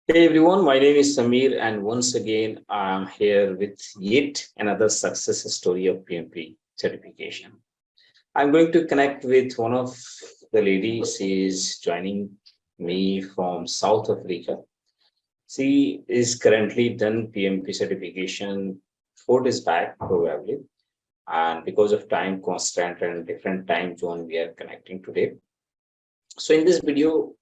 Hey everyone, my name is Samir, and once again, I'm here with yet another success story of PMP certification. I'm going to connect with one of the ladies. She is joining me from South Africa. She is currently done PMP certification 4 days back, probably. And because of time constraint and different time zone, we are connecting today. So in this video,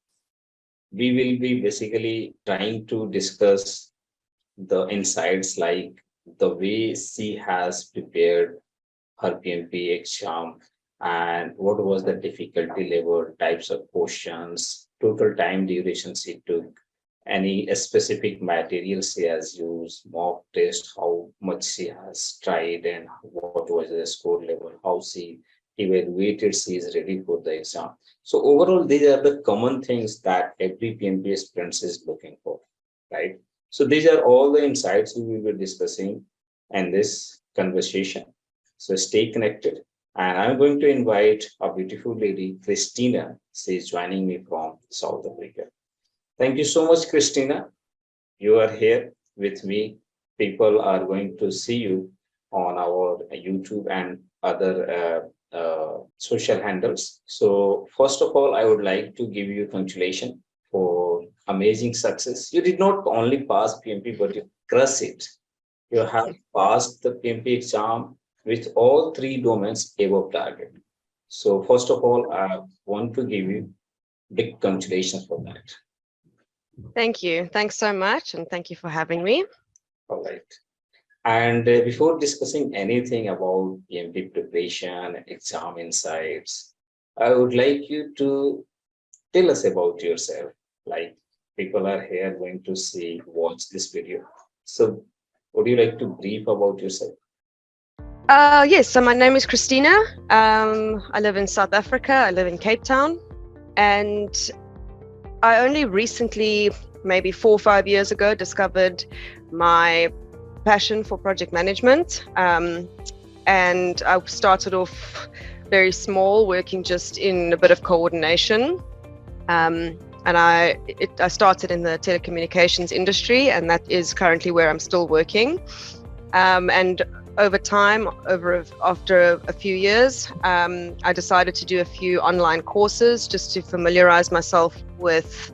we will be basically trying to discuss the insights like the way she has prepared her PMP exam and what was the difficulty level, types of questions, total time duration she took, any specific material she has used, mock test, how much she has tried, and what was the score level, how she evaluated she is ready for the exam. So overall, these are the common things that every PMP aspirant is looking for, right? So these are all the insights we will be discussing in this conversation. So stay connected. And I'm going to invite a beautiful lady, Cristina. She is joining me from South Africa. Thank you so much, Cristina. You are here with me. People are going to see you on our YouTube and other social handles. So, first of all, I would like to give you congratulations for amazing success. You did not only pass PMP, but you crushed it. You have passed the PMP exam with all three domains above target. So, first of all, I want to give you big congratulations for that. Thank you. Thanks so much. And thank you for having me. All right. And before discussing anything about PMP preparation, exam insights, I would like you to tell us about yourself. Like people are here going to see, watch this video. So, would you like to brief about yourself? Yes, so my name is Cristina. I live in South Africa. I live in Cape Town. And I only recently, maybe 4 or 5 years ago, discovered my passion for project management. And I started off very small, working just in a bit of coordination. And I started in the telecommunications industry, and that is currently where I'm still working. And over time, after a few years, I decided to do a few online courses just to familiarize myself with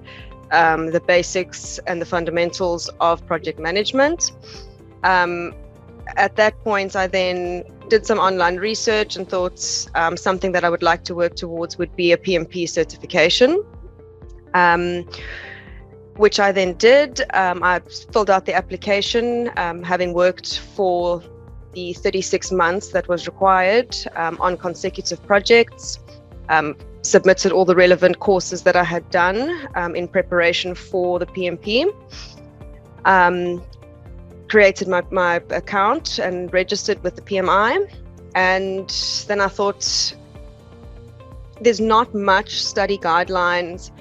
the basics and the fundamentals of project management. At that point, I then did some online research and thought something that I would like to work towards would be a PMP certification, which I then did. I filled out the application, having worked for the 36 months that was required on consecutive projects, submitted all the relevant courses that I had done in preparation for the PMP, created my account and registered with the PMI. And then I thought, there's not much study guidelines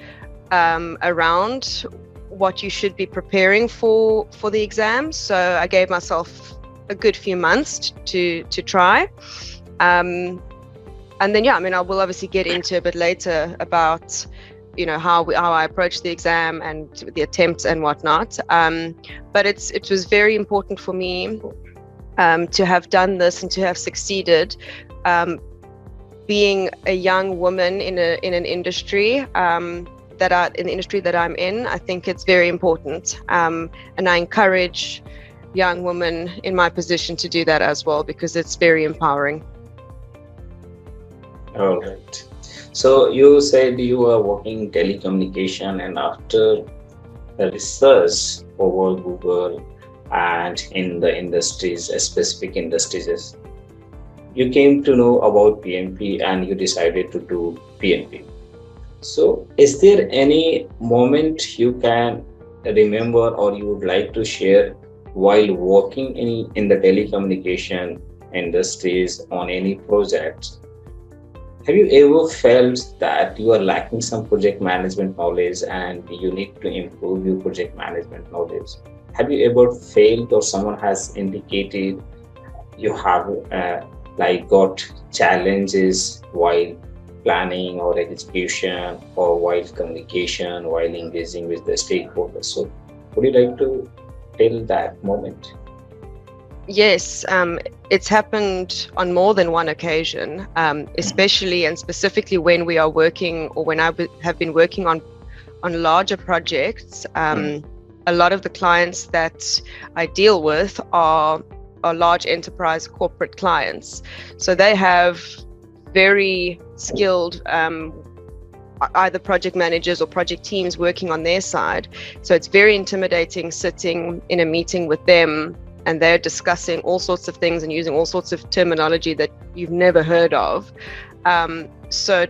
around what you should be preparing for the exam. So I gave myself a good few months to try. And then, yeah, I mean, I will obviously get into a bit later about, how I approached the exam and the attempts and whatnot. But it was very important for me to have done this and to have succeeded. Being a young woman in an industry in the industry that I'm in, I think it's very important. And I encourage young women in my position to do that as well, because it's very empowering. All right. So you said you are working telecommunication, and after the research over Google and in the industries, specific industries, you came to know about PMP and you decided to do PMP. So is there any moment you can remember or you would like to share while working in the telecommunication industries on any projects? Have you ever felt that you are lacking some project management knowledge and you need to improve your project management knowledge? Have you ever failed or someone has indicated you have got challenges while planning or execution or while communication, while engaging with the stakeholders? So Would you like to tell that moment? Yes, it's happened on more than one occasion, especially and specifically when we are working, or when have been working on larger projects. A lot of the clients that I deal with are large enterprise corporate clients, so they have very skilled either project managers or project teams working on their side. So it's very intimidating sitting in a meeting with them, and they're discussing all sorts of things and using all sorts of terminology that you've never heard of. So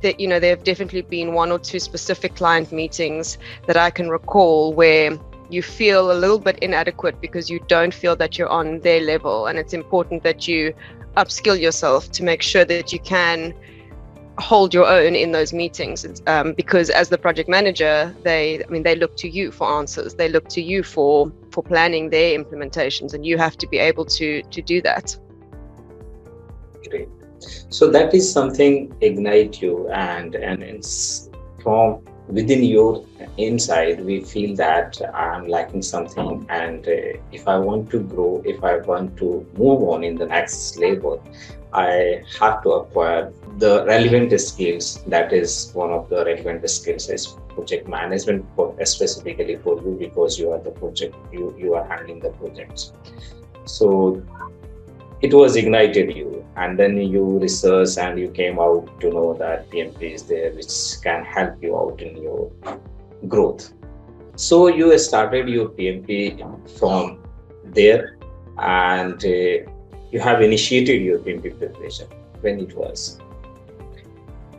that, you know, there have definitely been one or two specific client meetings that I can recall where you feel a little bit inadequate because you don't feel that you're on their level, and it's important that you upskill yourself to make sure that you can hold your own in those meetings, because as the project manager, they look to you for answers. They look to you for planning their implementations, and you have to be able to do that. Great. So that is something ignite you, and it's from within your inside. We feel that I'm lacking something, and if I want to grow, if I want to move on in the next level, I have to acquire the relevant skills. That is one of the relevant skills is project management, specifically for you, because you are the project, you are handling the projects. So it was ignited you, and then you research and you came out to know that PMP is there, which can help you out in your growth. So you started your PMP from there, and you have initiated your PMP preparation. When it was?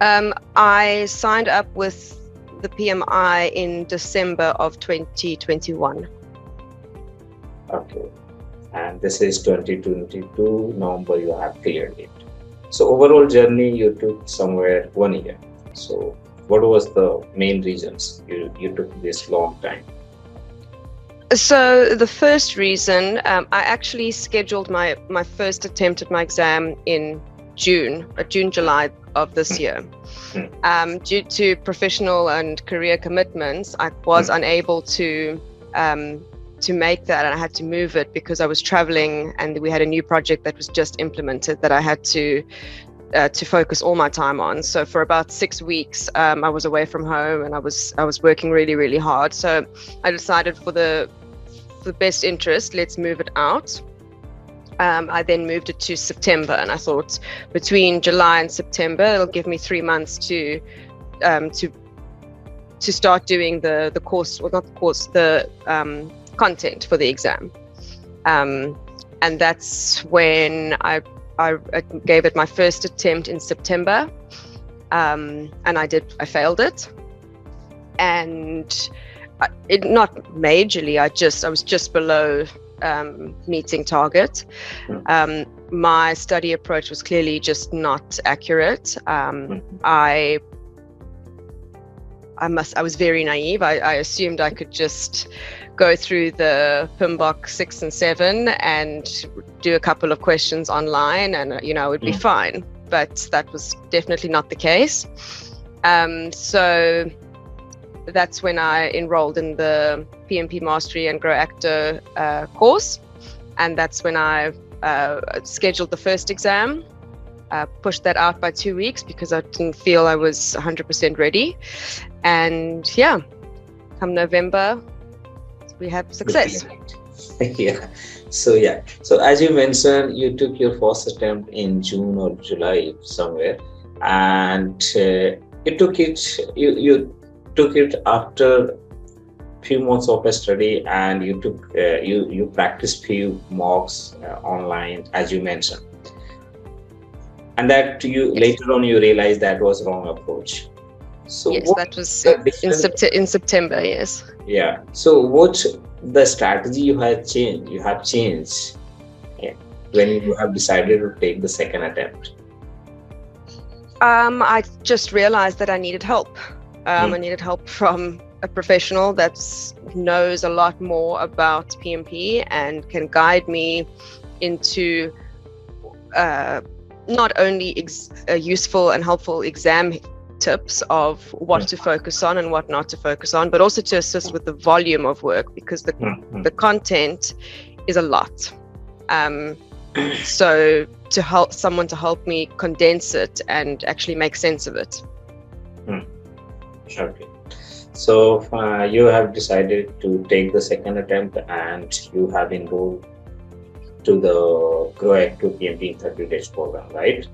I signed up with the PMI in December of 2021. Okay. And this is 2022 November you have cleared it. So overall journey you took somewhere 1 year. So what was the main reasons you took this long time? So the first reason, I actually scheduled my first attempt at my exam in July of this year. Due to professional and career commitments, I was unable to make that, and I had to move it because I was traveling, and we had a new project that was just implemented that I had to focus all my time on. So for about 6 weeks, I was away from home, and I was working really, really hard. So I decided for the best interest, let's move it out. I then moved it to September, and I thought between July and September, it'll give me 3 months to start doing the course, well, not the course, the content for the exam. And that's when I gave it my first attempt in September, and I failed it, and it not majorly. I was just below meeting target. My study approach was clearly just not accurate. I was very naive. I assumed I could just go through the PMBOK 6 and 7 and do a couple of questions online, and I would be fine. But that was definitely not the case. So that's when I enrolled in the PMP Mastery and Growacto course, and that's when I scheduled the first exam. Pushed that out by 2 weeks because I didn't feel I was 100% ready. And yeah, come November, we have success. Yeah. So as you mentioned, you took your first attempt in June or July somewhere, and you took it after few months of a study, and you took you practiced few mocks online, as you mentioned, and that later on you realized that was wrong approach. So yes, that was in September. Yes. Yeah. So what the strategy you have changed when you have decided to take the second attempt? I just realized that I needed help. I needed help from a professional that knows a lot more about PMP and can guide me into not only a useful and helpful exam tips of what to focus on and what not to focus on, but also to assist with the volume of work, because the content is a lot. So to help someone to help me condense it and actually make sense of it. Okay. So you have decided to take the second attempt and you have enrolled to the Growacto PMP in 30 days program, right?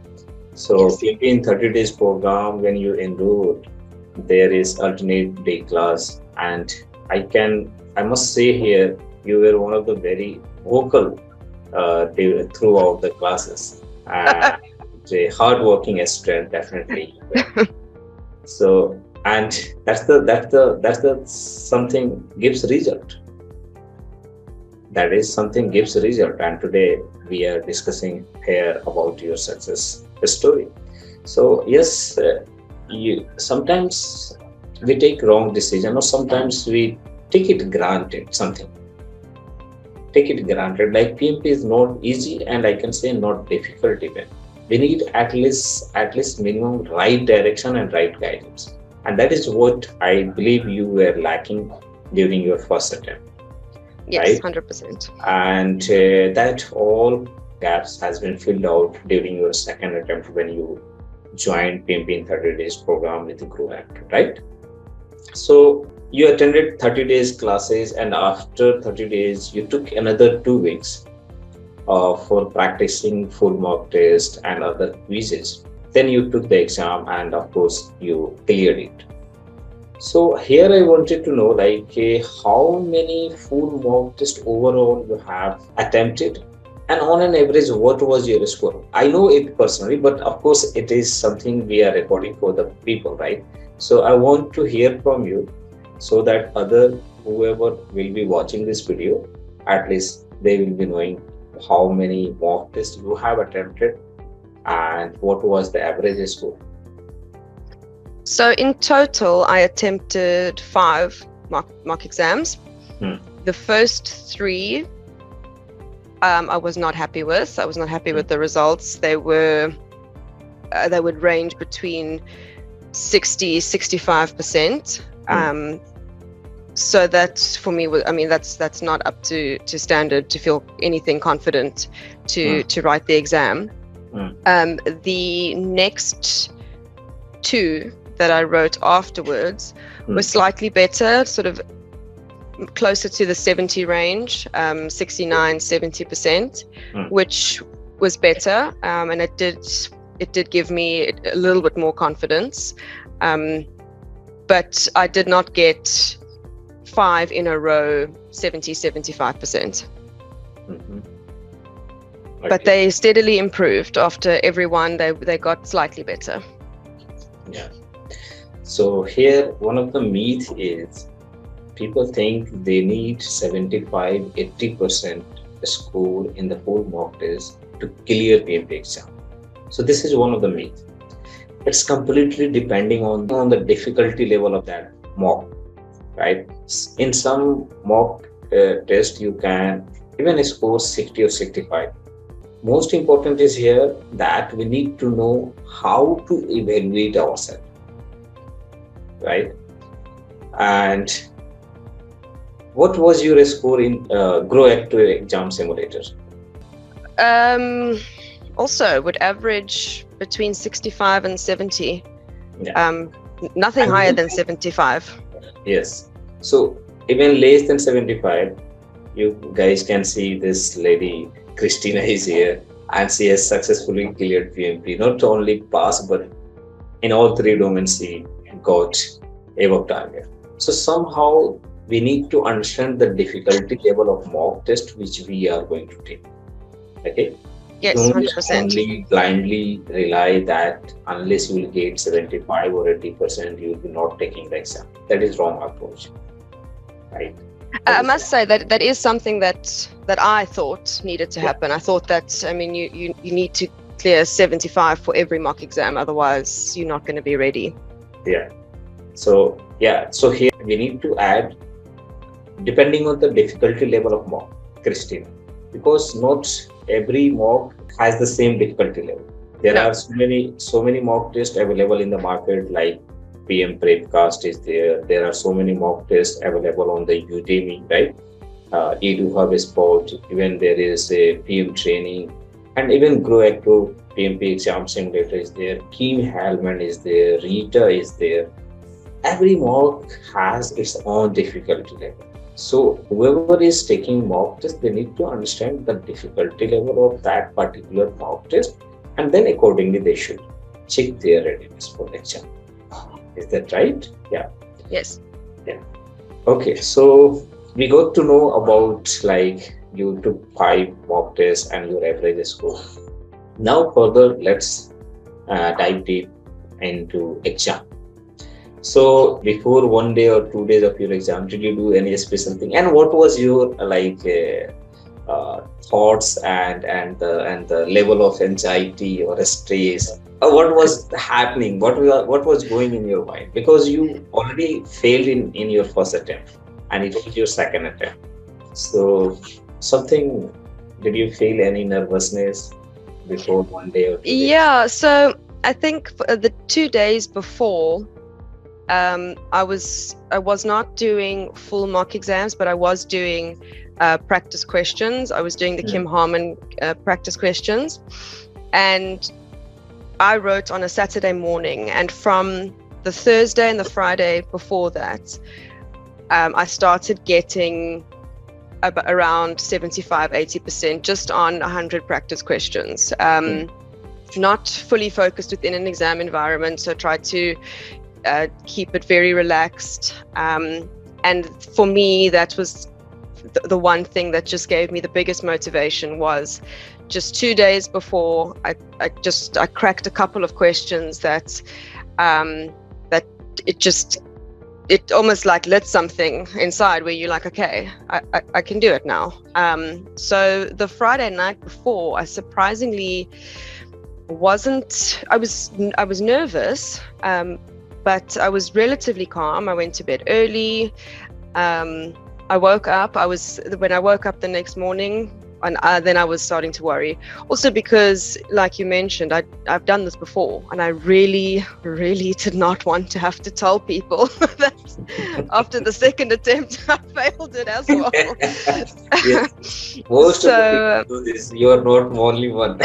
So Yes. PMP in 30 days program, when you enrolled, there is alternate day class, and I must say here, you were one of the very vocal throughout the classes, and a hardworking student, definitely. So, and that's the something gives result. That is something gives result, and today we are discussing here about your success story. So yes, you sometimes we take wrong decision, or sometimes we take it granted something. Take it granted. Like PMP is not easy, and I can say not difficult even. We need at least minimum right direction and right guidance, and that is what I believe you were lacking during your first attempt. Yes, Right? 100%. And that all gaps has been filled out during your second attempt when you joined PMP in 30 days program with the Growacto, right? So you attended 30 days classes, and after 30 days you took another 2 weeks for practicing full mock test and other quizzes. Then you took the exam, and of course you cleared it. So here I wanted to know, like, how many full mock test overall you have attempted, and on an average, what was your score? I know it personally, but of course it is something we are recording for the people, right? So I want to hear from you, so that whoever will be watching this video, at least they will be knowing how many mock tests you have attempted and what was the average score. So in total, I attempted 5 mock exams. The first 3, I was not happy with. I was not happy with the results. They would range between 60-65%. So that for me was, I mean, that's not up to standard to feel anything confident to write the exam. The next 2 that I wrote afterwards were slightly better, sort of closer to the 70 range, 69-70%, which was better, and it did give me a little bit more confidence, but I did not get 5 in a row, 70-75%. But they steadily improved after every one. They got slightly better. Yeah. So here, one of the myth is people think they need 75-80% score in the full mock test to clear PMP exam. So this is one of the myths. It's completely depending on the difficulty level of that mock, right? In some mock test, you can even score 60 or 65. Most important is here that we need to know how to evaluate ourselves, right? And what was your score in Growacto exam simulator? Also would average between 65 and 70. Yeah. Nothing higher than 75. Yes. So even less than 75, you guys can see this lady Cristina is here, and she has successfully cleared PMP. Not only passed, but in all 3 domains she got above target. So somehow we need to understand the difficulty level of mock test which we are going to take. Okay. Yes, Don't 100%. only blindly rely that unless you will get 75 or 80%, you will be not taking the exam. That is wrong approach, right? I must say that is something that I thought needed to happen. I thought that, I mean, you need to clear 75 for every mock exam, otherwise you're not going to be ready. Yeah. So here we need to add, depending on the difficulty level of mock, Cristina, because not every mock has the same difficulty level. There No. are so many mock tests available in the market, like PM Prepcast is there. There are so many mock tests available on the Udemy, right? Edu HubSpot, even there is a PM training, and even Growacto PMP exam simulator is there. Kim Hellman is there. Rita is there. Every mock has its own difficulty level. So whoever is taking mock test, they need to understand the difficulty level of that particular mock test, and then accordingly they should check their readiness for the exam. Is that right? Yeah. Yes. Yeah. Okay. So we got to know about like you took 5 mock tests and your average score. Now further, let's dive deep into exam. So before 1 day or 2 days of your exam, did you do any special thing? And what was your thoughts and the level of anxiety or stress? What was happening? What was going in your mind? Because you already failed in your first attempt, and it was your second attempt. So something. Did you feel any nervousness before 1 day or 2 days? Yeah. So I think the 2 days before, I was not doing full mock exams, but I was doing practice questions. I was doing the Kim Harmon practice questions, and I wrote on a Saturday morning. And from the Thursday and the Friday before that, I started getting around 75-80% just on 100 practice questions. Not fully focused within an exam environment, so tried to keep it very relaxed. And for me, that was the one thing that just gave me the biggest motivation. Was just 2 days before, I cracked a couple of questions that it almost like lit something inside where you're like, okay, I can do it now. So the Friday night before, I surprisingly wasn't. I was nervous, but I was relatively calm. I went to bed early. I woke up. When I woke up the next morning, and then I was starting to worry. Also because, like you mentioned, I've done this before, and I really, really did not want to have to tell people that after the second attempt I failed it as well. Yes. Most of the people do this. You are not only one.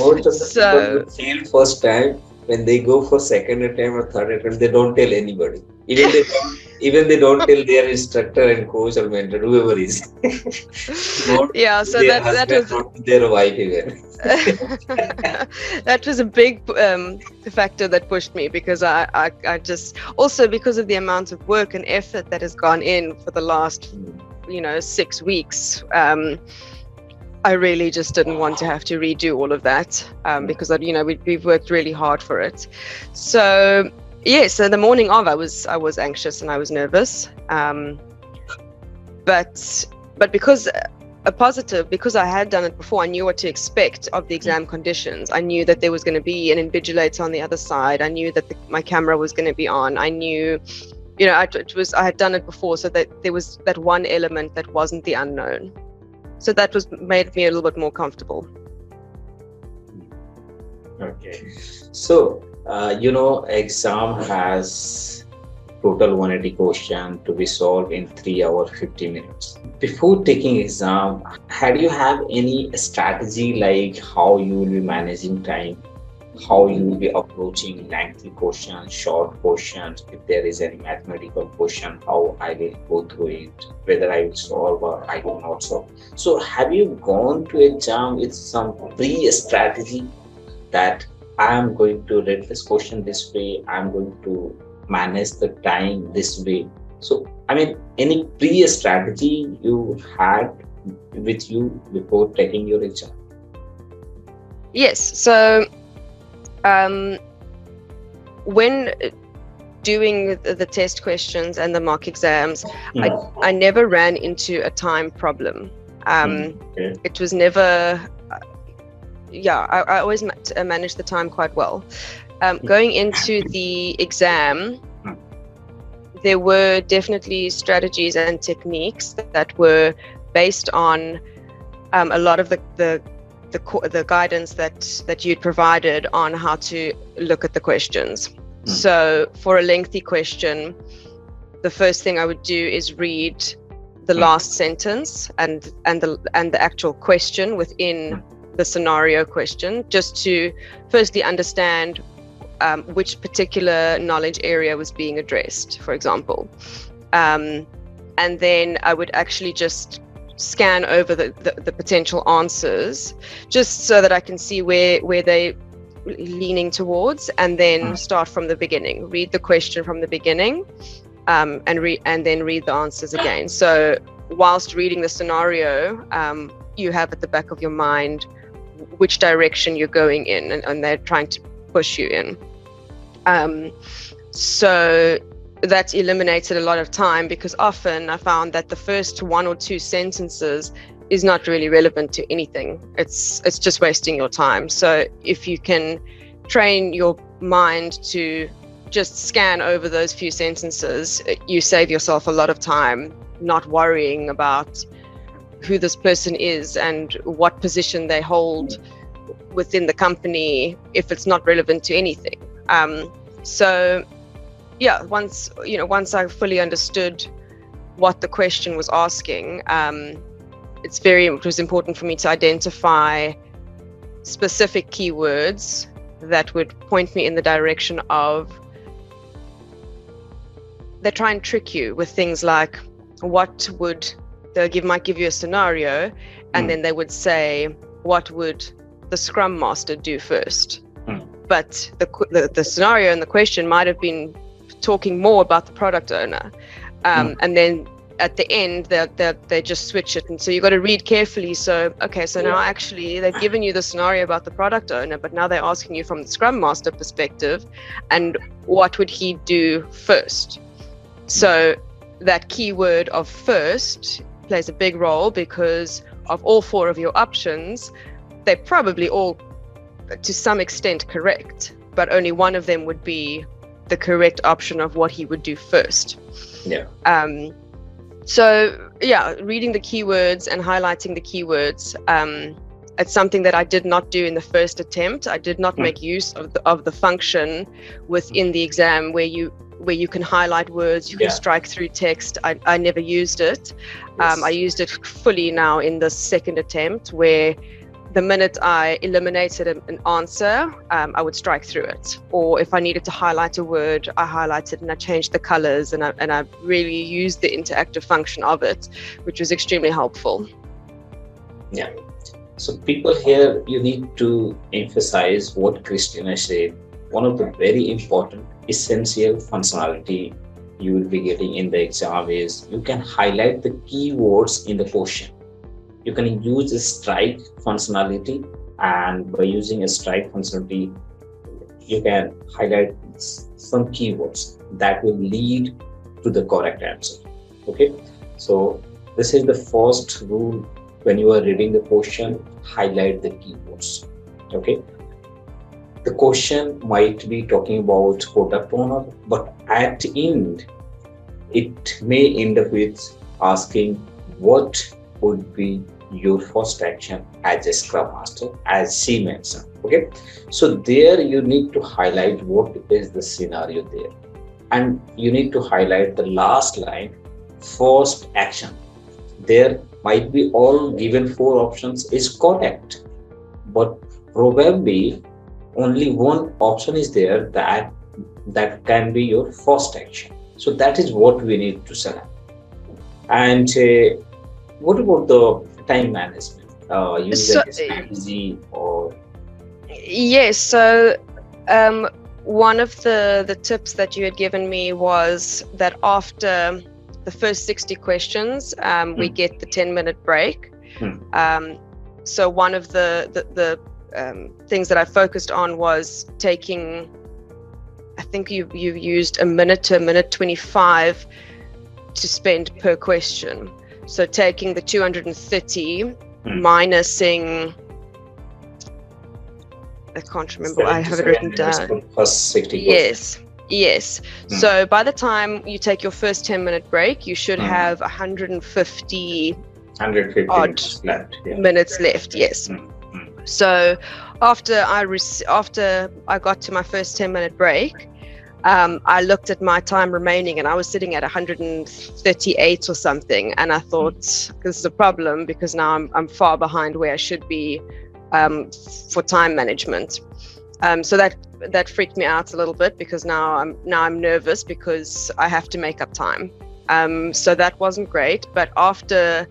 Most of the people who fail first time, when they go for second attempt or third attempt, they don't tell anybody. Even they don't tell their instructor and coach or mentor, whoever is. Yeah, so that was not their wife even. That was a big factor that pushed me, because I just, also because of the amount of work and effort that has gone in for the last 6 weeks. I really just didn't want to have to redo all of that, because we've worked really hard for it. So yes, so the morning of, I was anxious and I was nervous, but because because I had done it before, I knew what to expect of the exam conditions. I knew that there was going to be an invigilator on the other side. I knew that my camera was going to be on. I knew, I had done it before, so that there was that one element that wasn't the unknown. So that made me a little bit more comfortable. Okay. So, exam has total 180 question to be solved in 3 hours, 50 minutes. Before taking exam, had you have any strategy like how you will be managing time, how you will be approaching lengthy questions, short questions, if there is any mathematical question, how I will go through it, whether I will solve or I will not solve. So have you gone to exam with some pre-strategy that I am going to read this question this way, I am going to manage the time this way? So, any pre-strategy you had with you before taking your exam? Yes. So when doing the test questions and the mock exams, I never ran into a time problem. Okay. It was never, I always managed the time quite well. Going into the exam, there were definitely strategies and techniques that were based on a lot of the the guidance that you'd provided on how to look at the questions. So for a lengthy question, the first thing I would do is read the last sentence and the actual question within the scenario question, just to firstly understand which particular knowledge area was being addressed, for example. And then I would actually just scan over the potential answers, just so that I can see where they leaning towards, and then start from the beginning, read the question from the beginning, and then read the answers again. So whilst reading the scenario, you have at the back of your mind which direction you're going in, and they're trying to push you in. So that eliminated a lot of time, because often I found that the first 1 or 2 sentences is not really relevant to anything. It's just wasting your time. So if you can train your mind to just scan over those few sentences, you save yourself a lot of time not worrying about who this person is and what position they hold within the company if it's not relevant to anything. So yeah, once I fully understood what the question was asking, it was important for me to identify specific keywords that would point me in the direction of, they try and trick you with things like, they might give you a scenario, and then they would say, what would the Scrum Master do first? But the scenario and the question might have been talking more about the product owner, and then at the end they just switch it, and so you got to read carefully. So now actually they've given you the scenario about the product owner, but now they're asking you from the Scrum Master perspective, and what would he do first? So that keyword of first plays a big role, because of all 4 of your options, they're probably all to some extent correct, but only one of them would be the correct option of what he would do first. So reading the keywords and highlighting the keywords, it's something that I did not do in the first attempt. I did not make use of the function within the exam where you can highlight words, you can strike through text. I never used it. I used it fully now in the second attempt, where the minute I eliminated an answer, I would strike through it. Or if I needed to highlight a word, I highlighted and I changed the colors, and I really used the interactive function of it, which was extremely helpful. Yeah. So people here, you need to emphasize what Cristina said. One of the very important, essential functionality you will be getting in the exam is you can highlight the keywords in the question. You can use a strike functionality, and by using a strike functionality, you can highlight some keywords that will lead to the correct answer. Okay, so this is the first rule. When you are reading the question, highlight the keywords. Okay, the question might be talking about product owner, but at the end, it may end up with asking what would be your first action as a Scrum Master, as she mentioned. Okay, so there you need to highlight what is the scenario there, and you need to highlight the last line, first action. There might be all given 4 options is correct, but probably only one option is there that can be your first action. So that is what we need to select. And what about the time management? Using a strategy or? Yes. So one of the tips that you had given me was that after the first 60 questions, we get the 10-minute break. So one of the things that I focused on was taking, I think you've used a minute to a minute 25 to spend per question. So taking the 230, minusing, I can't remember, I have it written down. Plus 60 questions. Yes. So by the time you take your first 10-minute break, you should have 150 odd minutes left. Minutes left, yes. So after I got to my first 10-minute break, I looked at my time remaining and I was sitting at 138 or something. And I thought, this is a problem because now I'm far behind where I should be for time management. So that freaked me out a little bit because now I'm nervous because I have to make up time. So that wasn't great. But after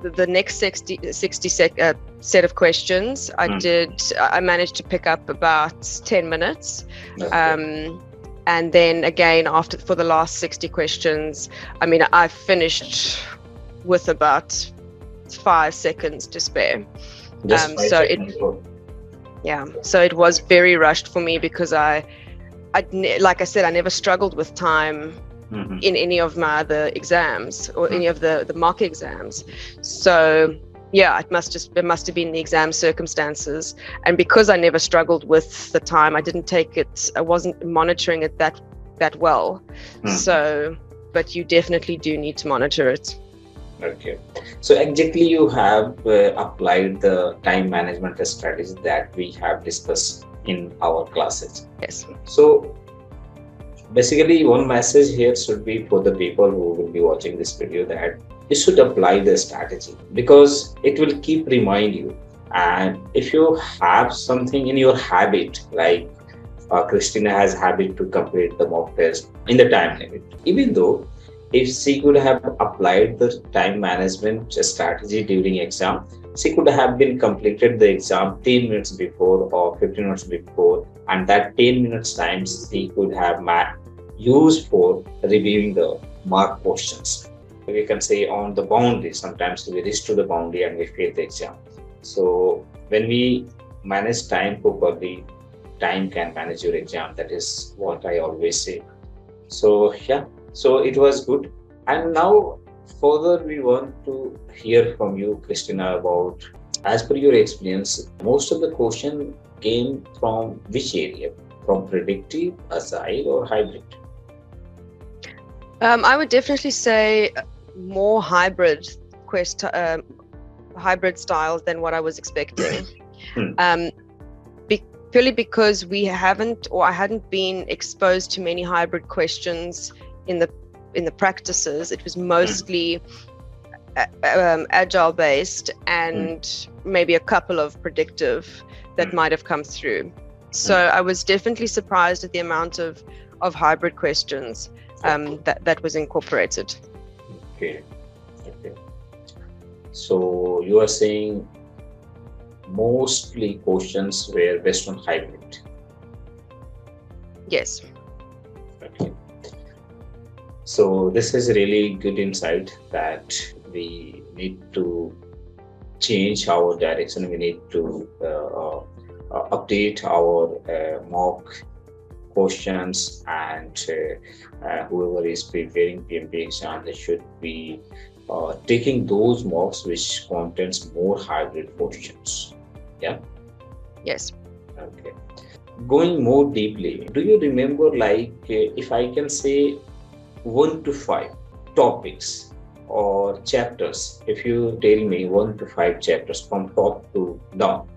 the next 60 set of questions, I managed to pick up about 10 minutes. And then again, for the last 60 questions, I mean, I finished with about 5 seconds to spare. So it was very rushed for me because like I said, I never struggled with time in any of my other exams or any of the mock exams. So yeah, it must have been the exam circumstances. And because I never struggled with the time, I wasn't monitoring it that well. So, but you definitely do need to monitor it. Okay. So exactly, you have applied the time management strategy that we have discussed in our classes. Yes. So basically, one message here should be for the people who will be watching this video, that you should apply the strategy because it will keep remind you. And if you have something in your habit, like Cristina has habit to complete the mock test in the time limit, even though if she could have applied the time management strategy during exam, she could have been completed the exam 10 minutes before or 15 minutes before, and that 10 minutes time she could have used for reviewing the mark questions. We can say on the boundary, sometimes we reach to the boundary and we fail the exam. So when we manage time properly, time can manage your exam. That is what I always say. So yeah, so it was good. And now further we want to hear from you, Cristina, about, as per your experience, most of the question came from which area? From predictive, agile, or hybrid? I would definitely say more hybrid styles than what I was expecting. Purely because I hadn't been exposed to many hybrid questions in the practices. It was mostly agile based and maybe a couple of predictive that might have come through. So I was definitely surprised at the amount of hybrid questions that was incorporated. Okay. So you are saying mostly questions were based on hybrid? Yes. Okay. So this is really good insight that we need to change our direction. We need to update our mock questions, and whoever is preparing PMP exam, they should be taking those mocks which contains more hybrid questions. Yeah. Yes. Okay. Going more deeply, do you remember, like, if I can say 1 to 5 topics or chapters, if you tell me 1 to 5 chapters from top to down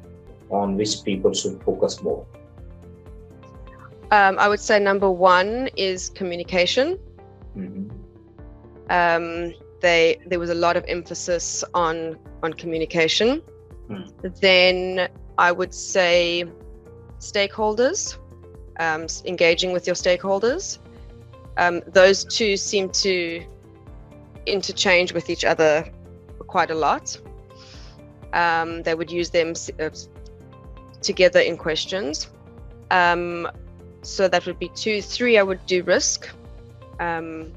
on which people should focus more? I would say number 1 is communication. There was a lot of emphasis on communication. Then I would say stakeholders, engaging with your stakeholders. Those two seem to interchange with each other quite a lot. They would use them together in questions. So that would be 2. 3, I would do risk. And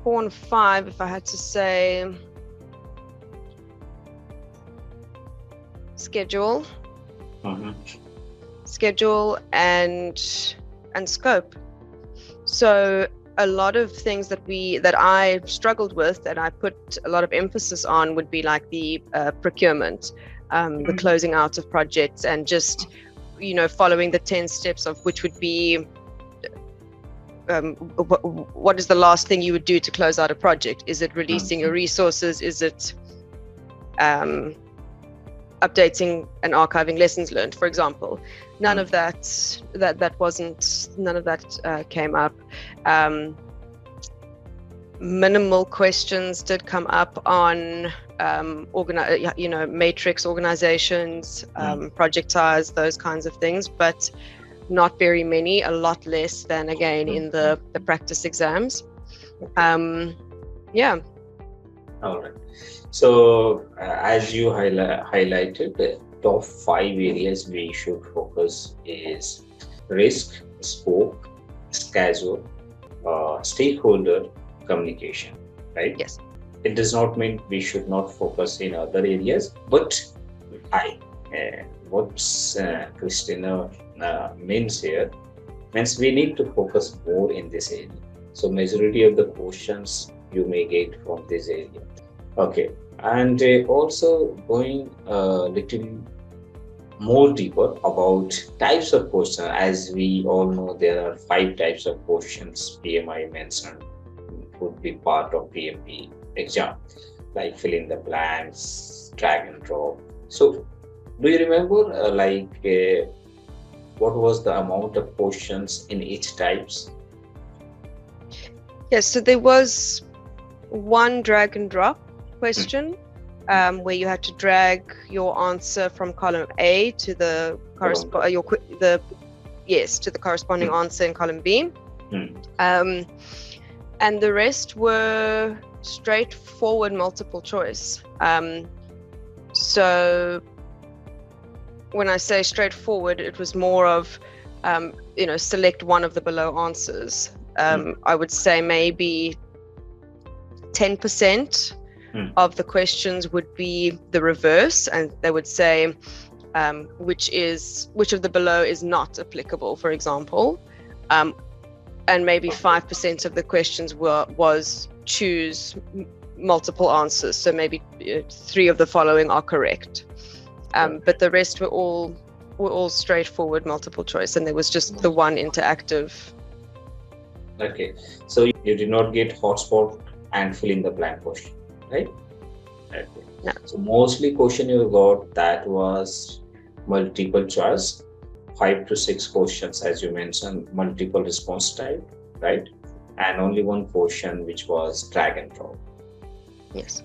4 and 5, if I had to say, schedule. Schedule and scope. So a lot of things that I struggled with, that I put a lot of emphasis on, would be like the procurement, the closing out of projects, and just following the 10 steps of which would be what is the last thing you would do to close out a project? Is it releasing your resources? Is it updating and archiving lessons learned, for example? None of that came up. Minimal questions did come up on matrix organizations, projectize, those kinds of things, but not very many, a lot less than again in the practice exams. Yeah. All right. So as you highlighted, the top 5 areas we should focus is risk, scope, schedule, stakeholder communication, right? Yes. It does not mean we should not focus in other areas, but what Cristina means here means we need to focus more in this area. So majority of the questions you may get from this area. Okay, and also going a little more deeper about types of questions. As we all know, there are 5 types of questions PMI mentioned would be part of PMP exam, like fill in the blanks, drag and drop. So do you remember what was the amount of questions in each types? Yes, so there was one drag and drop question where you had to drag your answer from column A to the corresponding answer in column B. And the rest were straightforward multiple choice. So when I say straightforward, it was more of select one of the below answers. I would say maybe 10% of the questions would be the reverse, and they would say which of the below is not applicable, for example. And maybe 5% of the questions was choose multiple answers. So maybe 3 of the following are correct. But the rest were all straightforward multiple choice, and there was just the one interactive. Okay, so you did not get hotspot and fill in the blank question, right? Okay. No. So mostly question you got that was multiple choice, 5 to 6 questions, as you mentioned, multiple response type, right? And only one question which was drag and drop. Yes.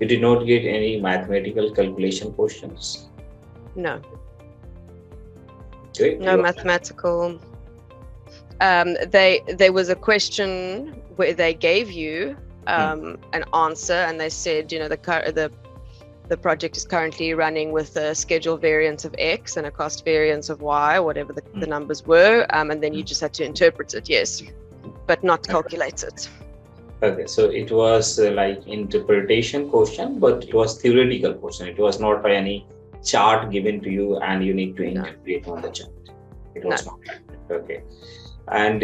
You did not get any mathematical calculation questions? No. Okay. No mathematical. There was a question where they gave you an answer, and they said, the project is currently running with a schedule variance of X and a cost variance of Y, whatever the numbers were, and then you just had to interpret it, yes, but not calculate it. Okay, so it was like interpretation question, but it was theoretical question. It was not by any chart given to you and you need to interpret on the chart. It was not. Okay. And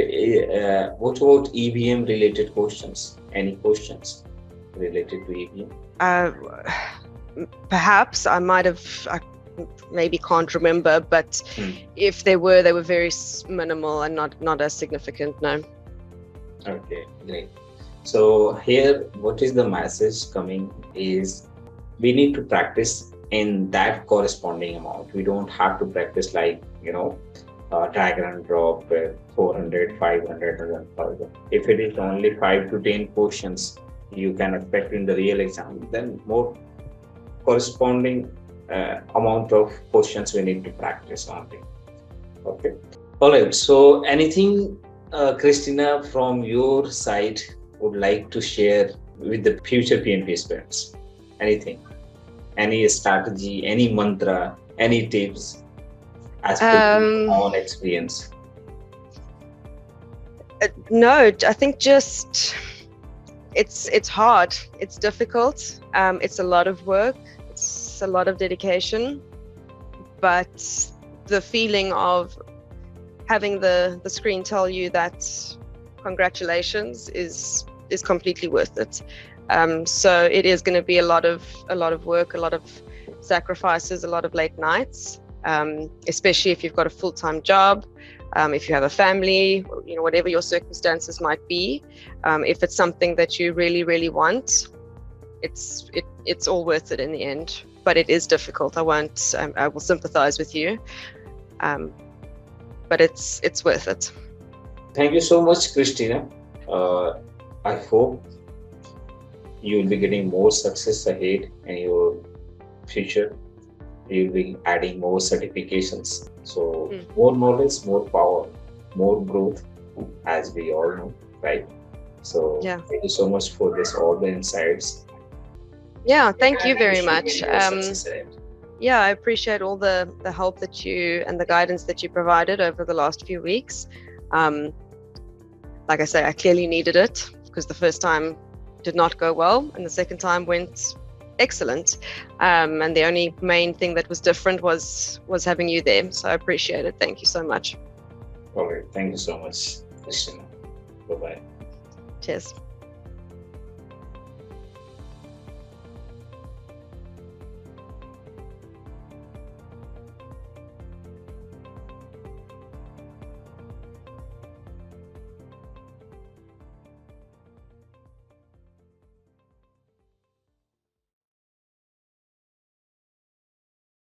what about EVM related questions? Any questions related to EVM? Perhaps I maybe can't remember, but if they were very minimal and not as significant. No. Okay, great. So here, what is the message coming is we need to practice in that corresponding amount. We don't have to practice like, drag and drop 400, 500, and 1,000. If it is only 5 to 10 questions you can expect in the real exam, then more corresponding amount of questions we need to practice on it. Okay. All right. So anything, Cristina, from your side would like to share with the future PMP aspirants? Anything? Any strategy, any mantra, any tips as per your own experience? No, I think just it's hard. It's difficult. It's a lot of work. It's a lot of dedication. But the feeling of having the screen tell you that congratulations is completely worth it. So it is going to be a lot of work, a lot of sacrifices, a lot of late nights, especially if you've got a full-time job. If you have a family, whatever your circumstances might be, if it's something that you really, really want, it's all worth it in the end. But it is difficult. I will sympathize with you, but it's worth it. Thank you so much, Cristina. I hope you'll be getting more success ahead in your future. You'll be adding more certifications. So more knowledge, more power, more growth, as we all know, right? So thank you so much for all the insights. Yeah, thank you very much. Yeah, I appreciate all the help that you and the guidance that you provided over the last few weeks. Like I say, I clearly needed it, because the first time did not go well and the second time went excellent. And the only main thing that was different was having you there. So I appreciate it. Thank you so much. All right. Thank you so much, Cristina. Bye-bye. Cheers.